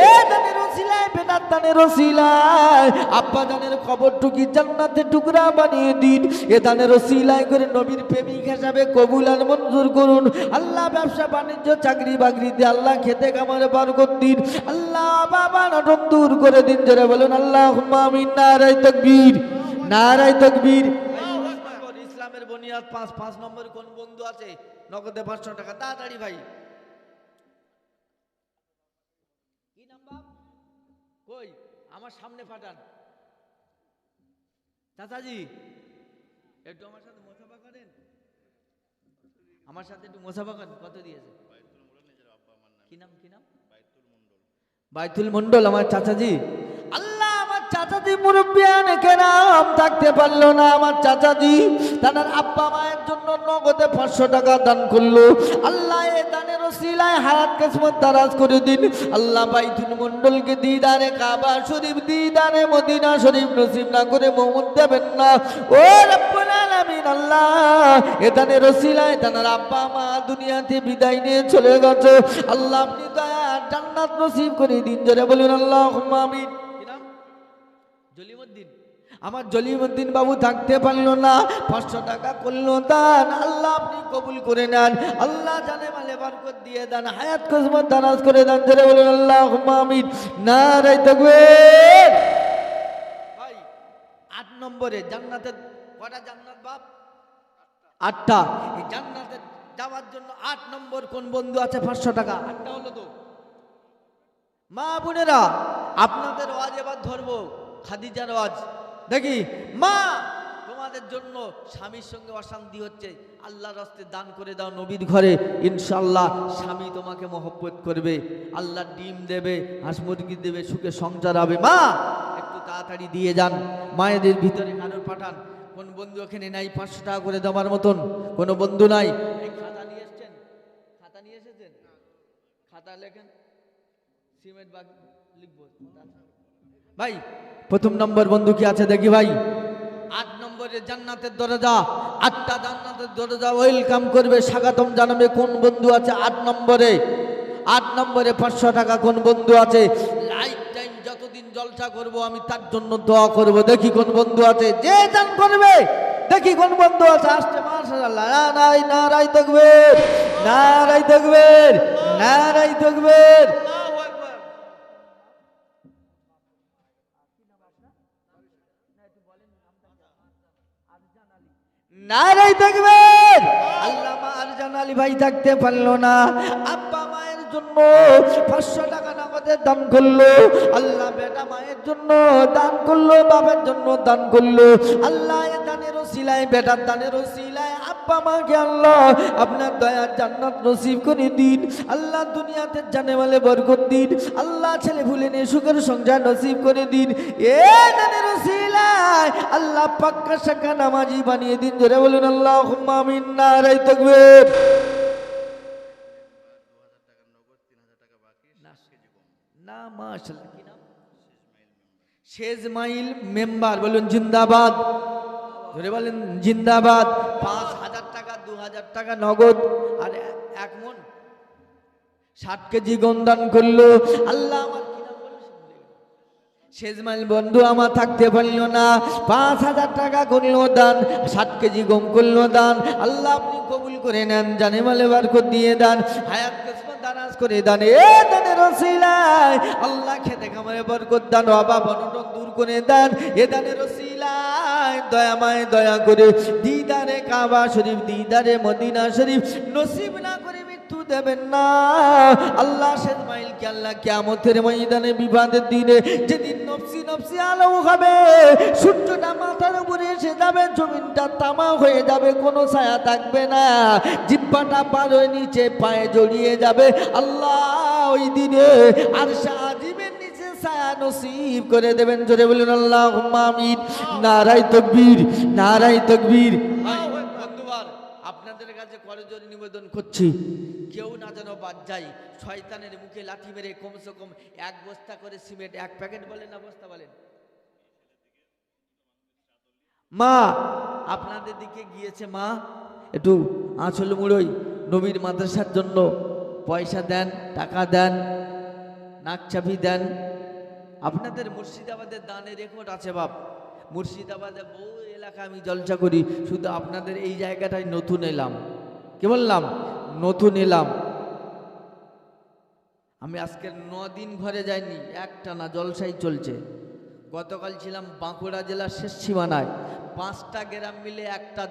এ দানের ওসিলায়, বেটার দানের ওসিলায় আব্বা জানের কবরটুকি জান্নাতের টুকরা বানিয়ে দিন। এ দানের ওসিলায় করে নবীর প্রেমিক হিসাবে কবুল আর মঞ্জুর করুন। আল্লাহ ব্যবসা বাণিজ্য চাকরি বাকরিতে আল্লাহ খেতে কামারে বরকত দিন। আল্লাহ বাবা নটন দূর করে দিন। জোরে বলুন আল্লাহুম্মা আমিন। নারে তাকবীর, নারে তাকবীর। ইসলামের বুনিয়াদ 5 নম্বর কোন বন্ধু আছে? নগদে 500 টাকা, তাড়াতাড়ি ভাই। কি নাম বাপ? কই আমার সামনে পাঠান চাচাজি, একটু আমার সাথে মুসাফা করেন, আমার সাথে একটু মুসাফা করেন। কত দিয়েছে? কি নাম? কি নাম? বাইতুল মন্ডল আমার চাচাজি। আল্লাহ আমার চাচাজি মুরব্বিয়ান কেরাম থাকতে পারলো না, আমার চাচাজি তার আব্বা মায়ের জন্য নগদে 500 টাকা দান করলো। আল্লাহ এ দানের ওসিলায় হায়াত কিসমত দারাজ করে দিন। আল্লাহ বাইতুল মন্ডলকে দিদারে কাবা শরীফ, দিদারে মদিনা শরীফ নসিব না করে মৌত দেবেন না ও রব্বুল আলামিন। আল্লাহ এ দানের ওসিলায় তার আব্বা মা দুনিয়াতে বিদায় নিয়ে চলে গেছে, আল্লাহ আপনি দয়া জান্নাত নসিব করে দিন। জোরে বলুন আল্লাহুম্মা আমিন। কি নাম? জলিমউদ্দিন। আমার জলিমউদ্দিন বাবু থাকতে পারলো না, 500 টাকা করলো দান। আল্লাহ আপনি কবুল করে নেন, আল্লাহ জানে মালে বরকত দিয়ে দেন, হায়াত কিসমত দারাজ করে দেন। জোরে বলুন আল্লাহুম্মা আমিন। নারে তাকবীর। ভাই 8 নম্বরে জান্নাতের কটা জান্নাত বাপ? 8টা। এই জান্নাতে যাওয়ার জন্য 8 নম্বর কোন বন্ধু আছে? 500 টাকা। 8টা হলো তো। মা বোনেরা আপনাদের ওয়াজ এবার ধরবো, খাদিজার ওয়াজ। দেখি মা তোমাদের জন্য স্বামীর সঙ্গে অশান্তি হচ্ছে, আল্লাহর রাস্তায় দান করে দাও নবীর ঘরে, ইনশাআল্লাহ স্বামী তোমাকে মহব্বত করবে, আল্লাহ ডিম দেবে, হাঁস মুরগি দেবে, সুখে সংসার হবে। মা একটু তাড়াতাড়ি দিয়ে যান। মায়েদের ভিতরে কারোর পাঠান। কোন বন্ধু এখানে নাই 500 টাকা করে দেওয়ার মতন? কোনো বন্ধু নাই? এই খাতা নিয়ে এসছেন? খাতা নিয়ে এসেছেন? খাতা লেখেন, সিমেন্ট বাগ লিখবো ভাই। প্রথম নম্বর বন্ধু কি আছে দেখি ভাই? 8 নম্বরে জান্নাতের দরজা, 8টা জান্নাতের দরজা ওয়েলকাম করবে, স্বাগতম জানাবে। কোন বন্ধু আছে 8 নম্বরে? 8 নম্বরে 500 টাকা কোন বন্ধু আছে? লাইফ টাইম যতদিন জলসা করব আমি তার জন্য দোয়া করব। দেখি কোন বন্ধু আছে যে দান করবে, দেখি কোন বন্ধু আছে। আসছে মাশাআল্লাহ। নারাই নারাই তাকবীর, নারাই তাকবীর, নারাই তাকবীর। নারাই তাকবীর। আল্লামা আরজান আলী ভাই থাকতে পারলো না, আব্বা মায়ের জন্য 500 টাকা নগদে দান করলো। আল্লাহ বেটা মায়ের জন্য দান করলো, বাবার জন্য দান করলো। আল্লাহ এ দানের ওসিলায়, বেটার দানের ওসিলায় আব্বা মাকে আল্লাহ আপনার দয়ার জান্নাত নসিব করে দিন। আল্লাহ দুনিয়াতে জানেমালে বরকত দিন। আল্লাহ ছেলে ভুলে নিয়ে সুখের সংসার নসিব করে দিন। এ দানের ওসিলায় আল্লাহ পাক্কা শাখা নামাজি বানিয়ে দিন। জোরে বলুন আল্লাহুম্মা আমিন। নারায়ে তাকবীর। না মাশাআল্লাহ, কি নাম? শেষ মাইল মেম্বার, বলুন জিন্দাবাদ। ধরে বলেন জিন্দাবাদ। 5,000 টাকা, 2,000 টাকা নগদ আর 1 মণ 60 কেজি গম দান করলো। আল্লাহ আমার কি নাম বলেছে? শেষ মাইল বন্ধু আমার থাকতে পারল না, 5,000 টাকা করলো দান, 60 কেজি গম করলো দান। আল্লাহ আপনি কবুল করে নেন, জানে মালে বরকত দিয়ে দেন, হায়াত কিসমত দারাজ করে দেন। এ দানের ওসিলায় আল্লাহ খেতে খামারে বরকত দান, অভাব অনটন দূর করে দেন। এ দানের ওসিলায় দয়াময় দয়া করে দিদারে কাবা শরীফ, দিদারে মদিনা শরীফ নসিব না করে মৃত্যু দেবেন না। আল্লাহ শেষ মাইলকে আল্লাহ কিয়ামতের ময়দানে বিবাদের দিনে, যেদিন নফসি নফসি আলো হবে, সূর্যটা মাথার উপরে এসে যাবে, জমিনটা তামা হয়ে যাবে, কোনো ছায়া থাকবে না, জিহ্বাটা পার হয়ে নিচে পায়ে জড়িয়ে যাবে। আল্লাহ ওই দিনে আরশে আজিমের নিচে ছায়া নসিব করে দেবেন। জোরে বলুন আল্লাহুম্মা আমিন। নারায়ে তাকবীর, নারায়ে তাকবীর। বন্ধুবার, আপনাদের কাছে করজোড়ে নিবেদন করছি, কেউ না যেন বাদ যায়। শয়তানের মুখে লাথি মেরে কমসে কম 1 বস্তা করে সিমেন্ট, 1 প্যাকেট বলেন না বস্তা বলেন। মা আপনাদের দিকে গিয়েছে, মা একটু আঁচল মুড়োই নবীর মাদ্রাসার জন্য পয়সা দেন, টাকা দেন, নাকচাপি দেন। আপনাদের মুর্শিদাবাদের দানের রেকর্ড আছে বাপ। মুর্শিদাবাদে বহু এলাকা আমি জলসা করি, শুধু আপনাদের এই জায়গাটায় নতুন এলাম। কি বললাম? নতুন এলাম। আমি আজকের 9 দিন ঘরে যাইনি, একটানা জলসাই চলছে। গতকাল ছিলাম বাঁকুড়া জেলার শেষ সীমানায়, 5টা গ্রাম মিলে একটা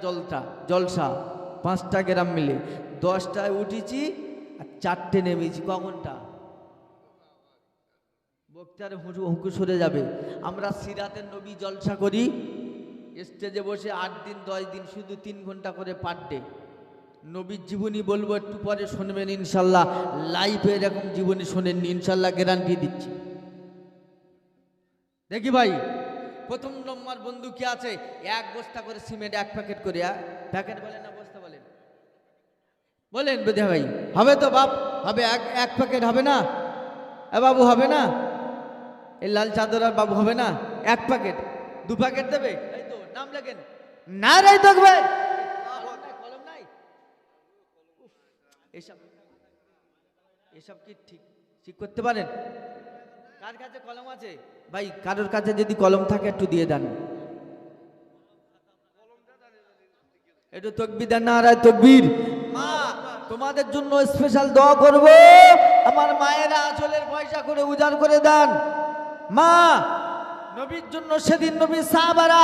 জলসা, 5টা গ্রাম মিলে 10টায় উঠেছি আর 4টে নেমেছি। কখনটা বক্তার হুঁকু সরে যাবে। আমরা সিরাতের নবী জলসা করি, স্টেজে বসে 8 দিন 10 দিন শুধু 3 ঘন্টা করে পার ডে। নবীর জীবনী বলবো, একটু পরে শুনবেন ইনশাল্লাহ। লাইভে এরকম জীবনী শোনেননি ইনশাল্লাহ, গ্যারান্টি দিচ্ছি। দেখি ভাই, প্রথম নম্বর বন্ধু কি আছে? 1 বস্তা করে সিমেন্ট, 1 প্যাকেট করে। প্যাকেট বলেন না বস্তা বলেন? বলেন বেদে ভাই, হবে তো বাপ? হবে। এক প্যাকেট হবে না? এ বাবু হবে না? এই লাল চাদর আর বাবু হবে না? 1 প্যাকেট, 2 প্যাকেট দেবে? এই তো নাম লেখেন। নারায়ে তাকবীর। কলম নাই? এসব কি ঠিক করতে পারেন? কার কাছে কলম আছে ভাই? কারোর কাছে যদি কলম থাকে একটু দিয়ে দেন। একটু তাকবীর দেন। নারায়ে তাকবীর। মা তোমাদের জন্য স্পেশাল দোয়া করব। আমার মায়েরা আঁচলের পয়সা করে উজাড় করে দেন। মা নবীর জন্য সেদিন নবীর সাহাবারা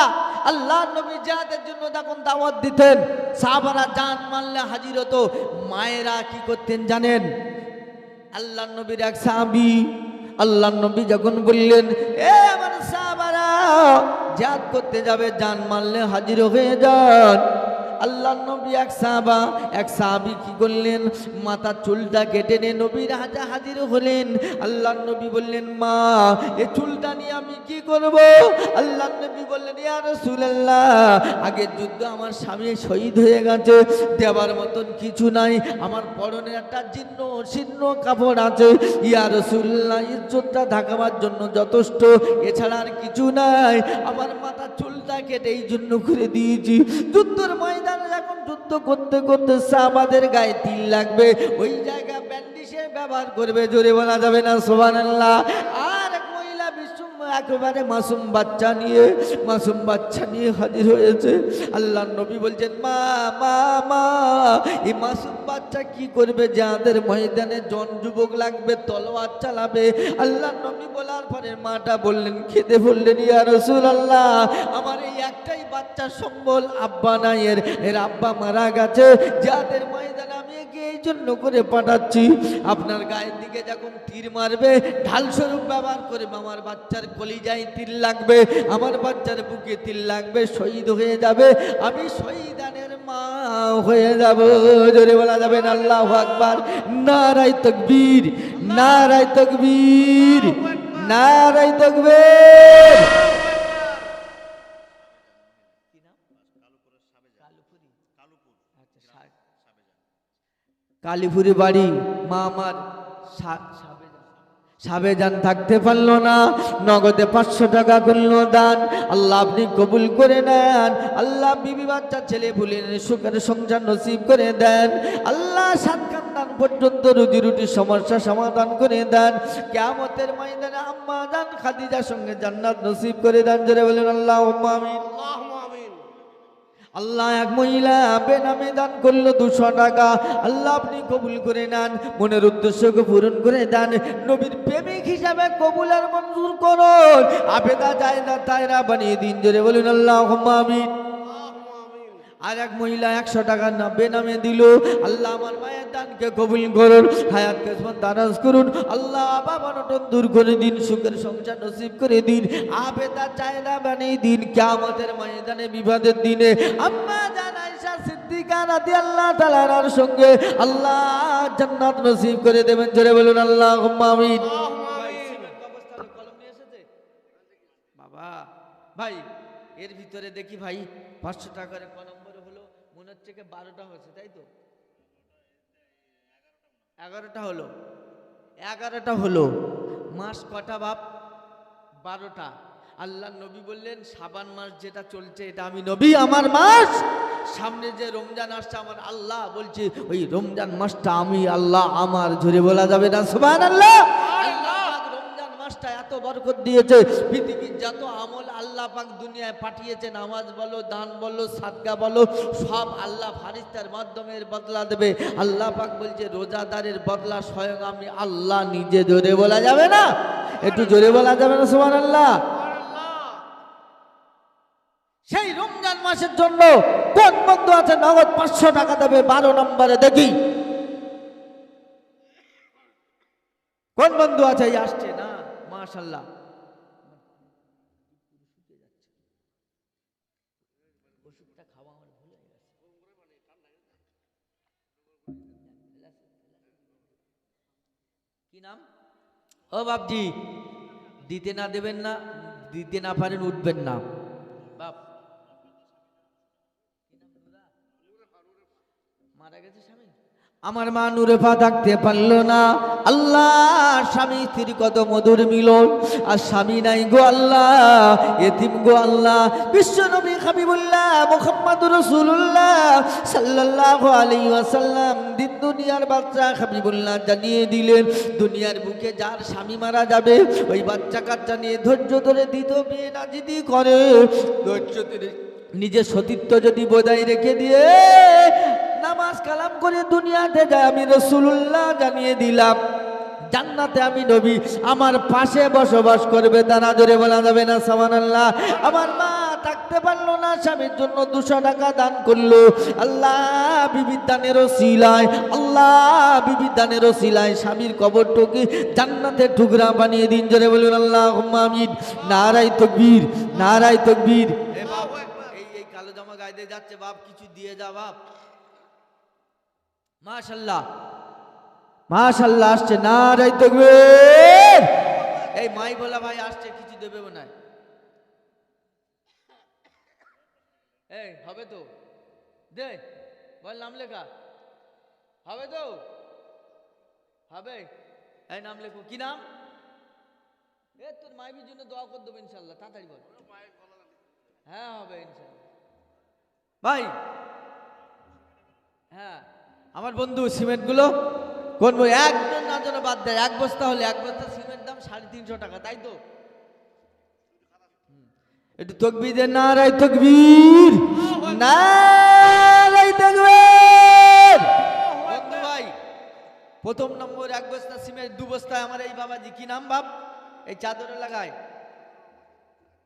আল্লাহ নবী জিহাদের জন্য তখন দাওয়াত দিতেন, সাহাবারা জান মারলে হাজির হতো। মায়েরা কি করতেন জানেন? আল্লাহ নবীর এক সাহাবী, আল্লাহ নবী যখন বললেন এ আমার সাহাবারা জিহাদ করতে যাবে, জান মারলে হাজির হয়ে যান, আল্লাহ নবী এক সাহাবী কি করলেন? মাথার চুলটা কেটে নিয়ে নবীর হাতে হাজির হলেন। আল্লাহ নবী বললেন, মা এই চুলটা নিয়ে আমি কি করব? আল্লাহ নবী বললেন, ইয়া রাসূলুল্লাহ, আগের যুদ্ধ আমার স্বামী শহীদ হয়ে গেছে, দেবার মতন কিছু নাই, আমার পরনে একটা শীর্ণ কাপড় আছে, ইয়া রাসূলুল্লাহ ইজ্জতটা ঢাকাবার জন্য যথেষ্ট, এছাড়া আর কিছু নাই। আমার মাথার চুলটা কেটে এই জন্য করে দিয়েছি, যুদ্ধের ময়দানে যখন যুদ্ধ করতে করতে সাহাবাদের গায়ে তিল লাগবে, ওই জায়গা ব্যান্ডিশের ব্যবহার করবে। জোরে বলা যাবে না সুবহানাল্লাহ? আর এক মহিলা একেবারে মাসুম বাচ্চা নিয়ে হাজির হয়েছে। আল্লাহ নবী বলছেন, মা মা মা এই মাসুম বাচ্চা কি করবে? যাদের ময়দানে জন যুবক লাগবে, তলোয়ার চালাবে। আল্লাহ নবী বলার পরে মাটা বললেন, খেতে বললেন, ইয়া রাসূলুল্লাহ আমার এই একটাই বাচ্চা সম্বল, আব্বা নাই, এর আব্বা মারা গেছে। যাদের ময়দানে আমি একে এই জন্য করে পাঠাচ্ছি, আপনার গায়ের দিকে যখন তীর মারবে ঢাল স্বরূপ ব্যবহার করে আমার বাচ্চার কলিজায় তীর লাগবে, আমার বাচ্চার বুকে তীর লাগবে, শহীদ হয়ে যাবে, আমি শহীদানের মা হয়ে যাব। জোরে বলা যাবেন আল্লাহু আকবার। নারায়ে তাকবীর, নারায়ে তাকবীর, নারায়ে তাকবীর। কালীপুরি বাড়ি, মা আমার সাবেজান থাকতে পারলো না, নগদে 500 টাকা করলো দান। আল্লাহ আপনি কবুল করে নেন। আল্লাহ বিবি বাচ্চা ছেলে ভুলেন সুখের সংসার নসিব করে দেন। আল্লাহ সাত খানদান পর্যন্ত রুজি রুটির সমস্যা সমাধান করে দেন। কিয়ামতের ময়দানে আম্মা জান খাদিজার সঙ্গে জান্নাত নসিব করে দেন। জোরে বলেন আল্লাহুম্মা আমিন। আল্লাহ এক মহিলা বেনামে দান করলো 200 টাকা, আল্লাহ আপনি কবুল করে নেন, মনের উদ্দেশ্যকে পূরণ করে দেন, নবীর প্রেমিক হিসাবে কবুল আর মঞ্জুর করুন, আবেদা জায়দা তায়রা বানিয়ে দিন। জোরে বলুন আল্লাহুম্মা আমিন। আর এক মহিলা 100 টাকা বেনামে দিল, আল্লাহ আমার মায়ের দানকে কবুল করুন, হায়াতকে দারাজ করুন, আল্লাহ বাবা নটন দূর করে দিন, সুখের সংসার নসিব করে দিন, আবেদা চায়না বানিয়ে দিন। কিয়ামতের ময়দানে বিবাদের দিনে আম্মা জান আয়েশা সিদ্দিকা রাদিয়াল্লাহু তাআলার সঙ্গে আল্লাহ জান্নাত নসিব করে দেবেন। জোরে বলুন আল্লাহুম্মা আমিন। বাবা ভাই এর ভিতরে দেখি ভাই 500 টাকার ক নম্বর হলো, মনে হচ্ছে কি 12টা হয়েছে, তাই তো? 11টা হলো, 11টা হলো। মাস কটা বাপ? 12টা। আল্লাহ নবী বললেন শাবান মাস যেটা চলছে এটা আমি নবী আমার মাস, সামনে যে রমজান আসছে আমার আল্লাহ বলছে ওই রমজান মাসটা আমি আল্লাহ আমার। জোরে বলা যাবে না সুবহানাল্লাহ? রমজান মাসটা এত বরকত দিয়েছে, পৃথিবীর যত আমল আল্লাহ পাক দুনিয়ায় পাঠিয়েছে, নামাজ বলো, দান বলো, সাদকা বলো, সব আল্লাহ ফারিস্তার মাধ্যমে বদলা দেবে। আল্লাহ পাক বলছে রোজাদারের বদলা স্বয়ং আমি আল্লাহ নিজে। জোরে বলা যাবে না? একটু জোরে বলা যাবে না সুবহানাল্লাহ? সেই রমজান মাসের জন্য কোন বন্ধু আছে নগদ 500 টাকা দেবে? 12 নম্বরে দেখি কোন বন্ধু আছে? আসছে না মাশাআল্লাহ। ওষুধটা খাওয়া আমার ভুলে গেছে। কি নাম? ও বাপজি, দিতে না দেবেন না, দিতে না পারেন উঠবেন না বাপ। মারা গেছে স্বামী, আমার মা নুরেফা থাকতে পারল না। আল্লাহ স্বামী স্ত্রী কত মধুর মিলন, আর স্বামী নাই গো আল্লাহ, এতিম গো আল্লাহ। বিশ্ব নবী হাবিবুল্লাহ মুহাম্মদুর রাসূলুল্লাহ সাল্লাল্লাহু আলাইহি ওয়াসাল্লাম দিন দুনিয়ার বাচ্চা হাবিবুল্লাহ জানিয়ে দিলেন, দুনিয়ার বুকে যার স্বামী মারা যাবে ওই বাচ্চা কাচ্চা নিয়ে ধৈর্য ধরে দ্বিতীয় বিয়ে না যদি করে, ধৈর্য ধরে নিজের সতীত্ব যদি বজায় রেখে দিয়ে নামাজ কালাম করে দুনিয়াতে যায়, আমি রাসূলুল্লাহ জানিয়ে দিলাম জান্নাতে আমি নবী আমার পাশে বসবাস করবে। তারা জোরে বলা যাবে না সুবহানাল্লাহ? আমার মা থাকতে পারলো না, স্বামীর জন্য 200 টাকা দান করলো, আল্লাহ বিবির দানের ওসিলায়, আল্লাহ বিবির দানের ওসিলায় স্বামীর কবরটাকে জান্নাতের টুকরা বানিয়ে দিন। জোরে বলুন আল্লাহুম্মা আমিন। নারায়ে তাকবীর, নারায়ে তাকবীর। এ বাপ এই কালো জামা গায়ে যাচ্ছে বাপ, কিছু দিয়ে যা বাপ। মাশাআল্লাহ মাশাআল্লাহ আসছে, নারায়ে তাকবীর। এই মাই বলা ভাই আসছে, কিছু দেবে না? এই হবে তো দে, বল নাম লেখা হবে তো হবে। এই নাম লেখো, কি নাম? এ তোর মাইবির জন্য দোয়া করে দেবো ইনশাআল্লাহ, তাড়াতাড়ি বল। হ্যাঁ হবে ইনশাআল্লাহ ভাই। হ্যাঁ আমার বন্ধু সিমেন্ট গুলো কোন একজন না যেন বাদ দেয়। এক বস্তা হলে এক বস্তা সিমেন্ট দাম 350 টাকা, তাই তো? একটু তাকবীর দেন, নারায়ে তাকবীর, নারায়ে তাকবীর। বন্ধু ভাই প্রথম নম্বর এক বস্তা সিমেন্ট, 2 বস্তায় আমার এই বাবাজি, কি নাম বাপ? এই চাদরে লাগায়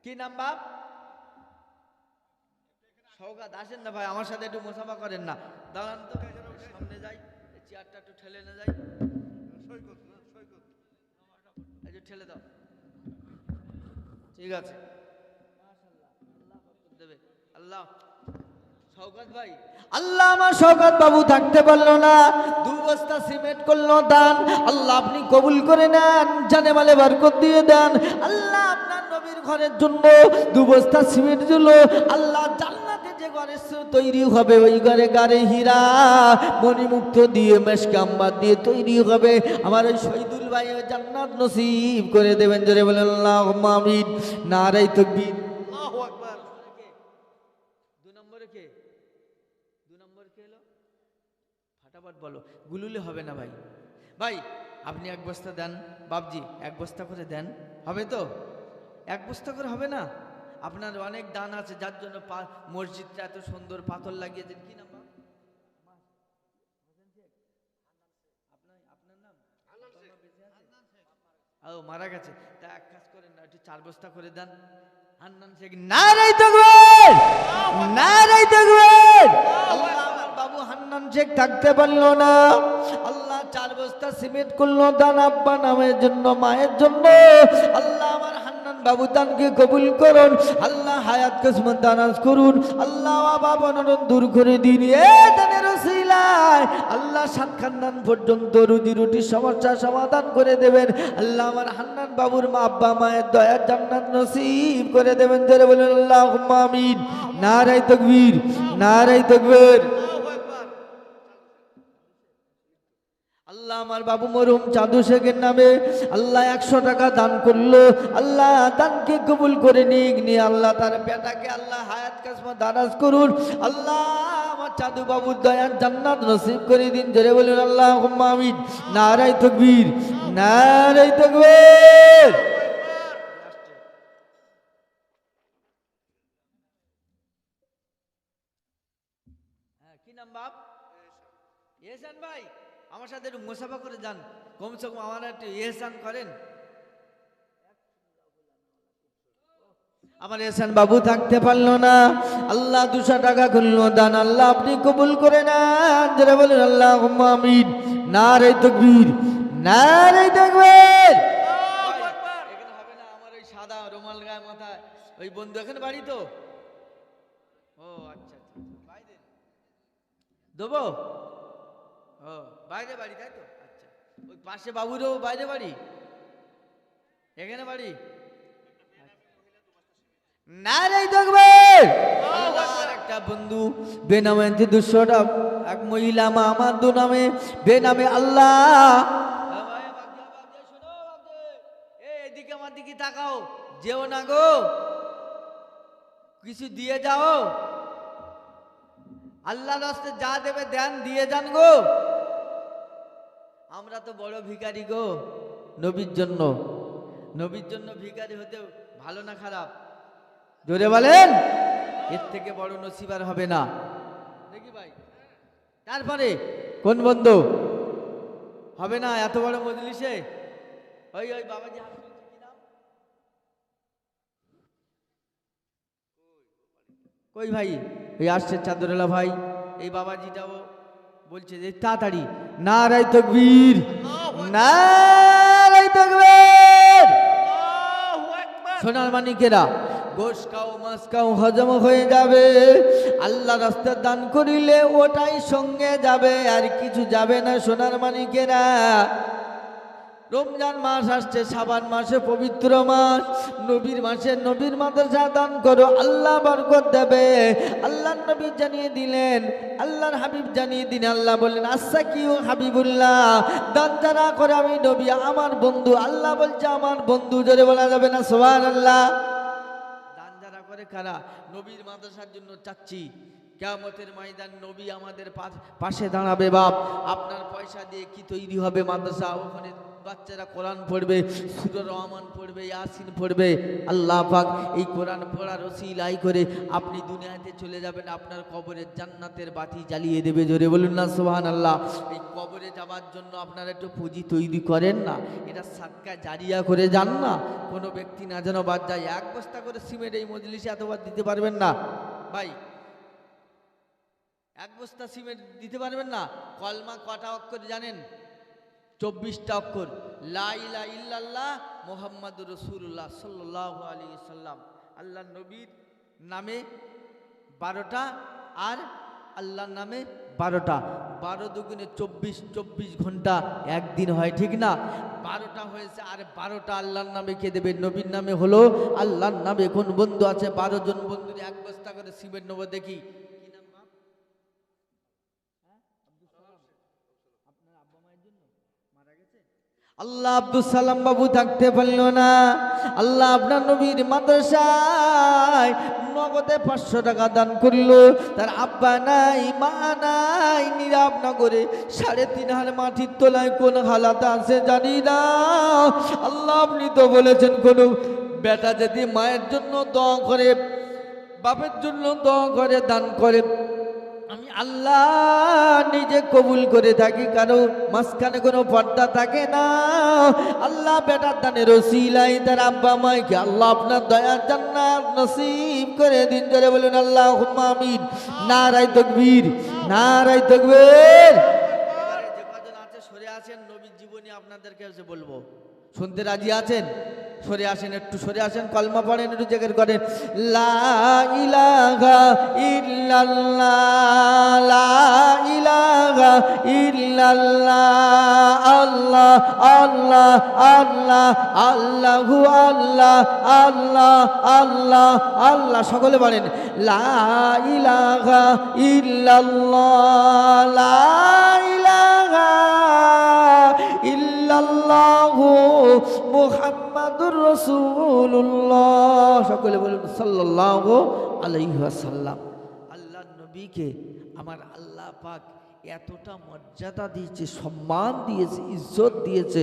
কি নাম বাপ? সৌগাত আসেন না ভাই, আমার সাথে একটু মুসাফা করেন না, দাঁড়ান তো, সামনে যাই, চেয়ারটা একটু ঠেলে না যাই, এই যে ঠেলে দাও, ঠিক আছে, দেবে আল্লাহ। সৌগাত ভাই, আল্লাহ আমার সৌগাত বাবু থাকতে পারলো না, 2 বস্তা সিমেন্ট করলো দান, আল্লাহ আপনি কবুল করে নেন, জানে মালে বরকত দিয়ে দেন আল্লাহ। আপনার নবীর ঘরের জন্য 2 বস্তা সিমেন্ট দিল আল্লাহ। জান্নাতে যে ঘরে তৈরি হবে ওই ঘরে গারে হীরা মণিমুক্ত দিয়ে মেশকাম্বার দিয়ে তৈরি হবে। আমার ওই শহীদুল ভাই জান্নাত নসিব করে দেবেন, জোরে বলেন আল্লাহুম্মা আমিন। নারে তাকবীর, আল্লাহু আকবার। 2 নম্বরে কে? 2 নম্বর কে এলো? ফাটাফাট বলো, গুলুলে হবে না ভাই। ভাই আপনি 1 বস্তা দেন, বাবজি 1 বস্তা করে দেন, হবে তো? 1 বস্তা করে হবে না? আপনার অনেক দান আছে, যার জন্য মসজিদটা এত সুন্দর পাথর লাগিয়েছেন। কি নাম? আপনার নাম? ও মারা গেছে, তা এক কাজ করেন না, একটু 4 বস্তা করে দেন। হান্নান শেখ, নারে তাকবীর, নারে তাকবীর। আল্লাহ আমার বাবু হান্নান শেখ থাকতে পারলো না, আল্লাহ 4 বস্তা সিমেন্ট করলো দান, আব্বা নামের জন্য, মায়ের জন্য। আল্লাহ আমার হান্নান বাবু দানকে কবুল করুন আল্লাহ, হায়াত কিসমত দারাজ করুন আল্লাহ, বাবা নরন দূর করে দিন এ দানের ওসিলায় আল্লাহ। 7 খানদান পর্যন্ত রুজি রুটির সমস্যা সমাধান করে দেবেন আল্লাহ। আমার হান্নান বাবুর মা আব্বা মায়ের দয়ার জান্নাত নসিব করে দেবেন, জোরে বলেন আল্লাহুম্মা আমিন। নারে তাকবীর, নারে তাকবীর। আল্লাহ আমার বাবু মরহুম চাঁদু শেখের নামে আল্লাহ 100 টাকা দান করলো আল্লাহ, দানকে কবুল করে নিক, নিয়ে আল্লাহ তার বেটাকে আল্লাহ হায়াত কিসমত দারাজ করুন আল্লাহ। আমার চাঁদু বাবুর দয়ার জান্নাত নসিব করে দিন, জোরে বলুন আল্লাহুম্মা আমিন। নারে তাকবীর, নারে তাকবীর। কি নাম বাপ? এহসান ভাই, আমার সাথে একটু মুসাফা করে যান, কমসে কম আমার একটু ইহসান করেন। আমার এহসান বাবু থাকতে পারলো না, আল্লাহ 200 টাকা করলো দান, আল্লাহ আপনি কবুল করে নেন, যারা বলেন আল্লাহুম্মা আমিন। নারে তাকবীর, নারে তাকবীর। এখানে হবে না, আমার ওই সাদা রুমাল গায়ে মাথায় ওই বন্ধু এখানে বাড়ি তো? ও আচ্ছা আচ্ছা, বাইরে দেবো? ও বাইরে বাড়ি, তাই তো? আচ্ছা, ওই পাশে বাবুরও বাইরে বাড়ি, এখানে বাড়ি? নারে তাকবীর। আমার একটা বন্ধু বেনামে 200টা, এক মহিলা মা আমার 2 নামে বেনামে আল্লাহ। এদিকে আমার দিকে তাকাও, যেও না গো, কিছু দিয়ে যাও, আল্লাহ রাস্তে যা দেবে দেন, দিয়ে যান গো। আমরা তো বড় ভিখারি গো, নবীর জন্য, নবীর জন্য ভিখারি হতে ভালো না খারাপ? জোরে বলেন, এর থেকে বড় নসিব আর হবে না, দেখি ভাই। তারপরে কোন বন্ধু হবে না এত বড় মজলিসে? ওই ওই বাবাজি হাত তুলছে, কি নাম? কই ভাই? ওই আসছে চাঁদুরালা ভাই, এই বাবাজিটাও বলছে যে তাড়াতাড়ি নারে তাকবীর, নারে তাকবীর। সোনার মানিকেরা, গোশ খাও মাছ খাও হজম হয়ে যাবে, আল্লাহ রাস্তায় দান করিলে ওটাই সঙ্গে যাবে, আর কিছু যাবে না। সোনার মানিকেরা, রমজান মাস আসছে, শাবান মাসে পবিত্র মাস, নবীর মাসে নবীর মাদ্রাসা দান করো, আল্লাহ বরকত দেবে। আল্লাহর নবী জানিয়ে দিলেন, আল্লাহর হাবিব জানিয়ে দিলেন, আল্লাহ বললেন আচ্ছা কি ও হাবিবুল্লাহ, দান যারা করে আমি নবী আমার বন্ধু, আল্লাহ বলছে আমার বন্ধু, জোরে বলা যাবে না সুবহানাল্লাহ। দান যারা করে কারা? নবীর মাদ্রাসার জন্য চাচ্ছি, কিয়ামতের ময়দান নবী আমাদের পাশে দাঁড়াবে। বাপ আপনার পয়সা দিয়ে কি তৈরি হবে মাদ্রাসা? ওখানে বাচ্চারা কোরআন পড়বে, সূরা রহমান পড়বে, ইয়াসিন পড়বে। আল্লাহ পাক এই কোরআন পড়ার ওসিলাই করে আপনি দুনিয়াতে চলে যাবেন, আপনার কবরে জান্নাতের বাতি জ্বালিয়ে দেবে, জোরে বলুন না সুবহানাল্লাহ। এই কবরে যাওয়ার জন্য আপনারা একটু পুঁজি তৈরি করেন না, এটা সাদকা জারিয়া করে যান না, কোনো ব্যক্তি না যেন বাদ যায়। 1 বস্তা করে সিমেন্ট এই মজলিসে এতবার দিতে পারবেন না ভাই, এক বস্তা সিমেন্ট দিতে পারবেন না? কলমা কটা অক্ষর জানেন? 24টা অক্ষর। লা ইলাহা ইল্লাল্লাহ মুহাম্মাদুর রাসূলুল্লাহ সাল্লাল্লাহু আলাইহি সাল্লাম। আল্লাহর নবীর নামে 12টা আর আল্লাহর নামে 12টা। 12 দুগুণে 24, 24 ঘন্টা একদিন হয়, ঠিক না? 12টা হয়েছে, আর 12টা আল্লাহর নামে কে দেবে? নবীর নামে হলো। আল্লাহর নামে কোন বন্ধু আছে? 12 জন বন্ধুর এক বস্তা করে সিমেন্ট নেবো। দেখি কি নাম বাপ? আব্দুল সালাম। আপনার আব্বা মায়ের জন্য মারা গেছে। আল্লাহ আব্দুল সালাম বাবু থাকতে পারল না। আল্লাহ আপনার নবীর মাদ্রাসায় নগদে 500 টাকা দান করলো। তার আব্বা নাই, মা নাই, নীরব নগরে 3.5 হাল মাটির তলায় কোন হালাতে আছে জানি না। আল্লাহ আপনি তো বলেছেন কোন বেটা যদি মায়ের জন্য দোয়া করে, বাপের জন্য দোয়া করে, দান করে, আমি আল্লাহ নিজে কবুল করে থাকি, কারো মাঝখানে কোনো পর্দা থাকে না। আল্লাহ বেটার দানের ওসিলায় তার আব্বা মাইকে আল্লাহ আপনার দয়ার জান্নাত নসিব করে দিন। জোরে বলুন আল্লাহুম্মা আমিন। নারায়ে তাকবীর, নারায়ে তাকবীর। যে কজন আছে সরে আসেন, নবীর জীবনী আপনাদেরকে এসে বলবো। শুনতে রাজি আছেন? সরে আসেন, একটু সরে আসেন, কলমা পড়েন, একটু জিকির করেন। লা ইলাহা ইল্লাল্লাহ, লা ইলাহা ইল্লাল্লাহ, আল্লাহ আল্লাহ আল্লাহ, আল্লাহু আল্লাহ, আল্লাহ আল্লাহ আল্লাহ। সকলে বলেন লা ইলাহা ইল্লাল্লাহ, লা ইলাহা ইল্লাল্লাহু মুহাম্মাদুর রাসূলুল্লাহ। সকলে বলুন সাল্লাল্লাহু আলাইহি ওয়াসাল্লাম। আল্লাহর নবীকে আমার আল্লাহ পাক এতটা মর্যাদা দিয়েছে, সম্মান দিয়েছে, ইজ্জত দিয়েছে।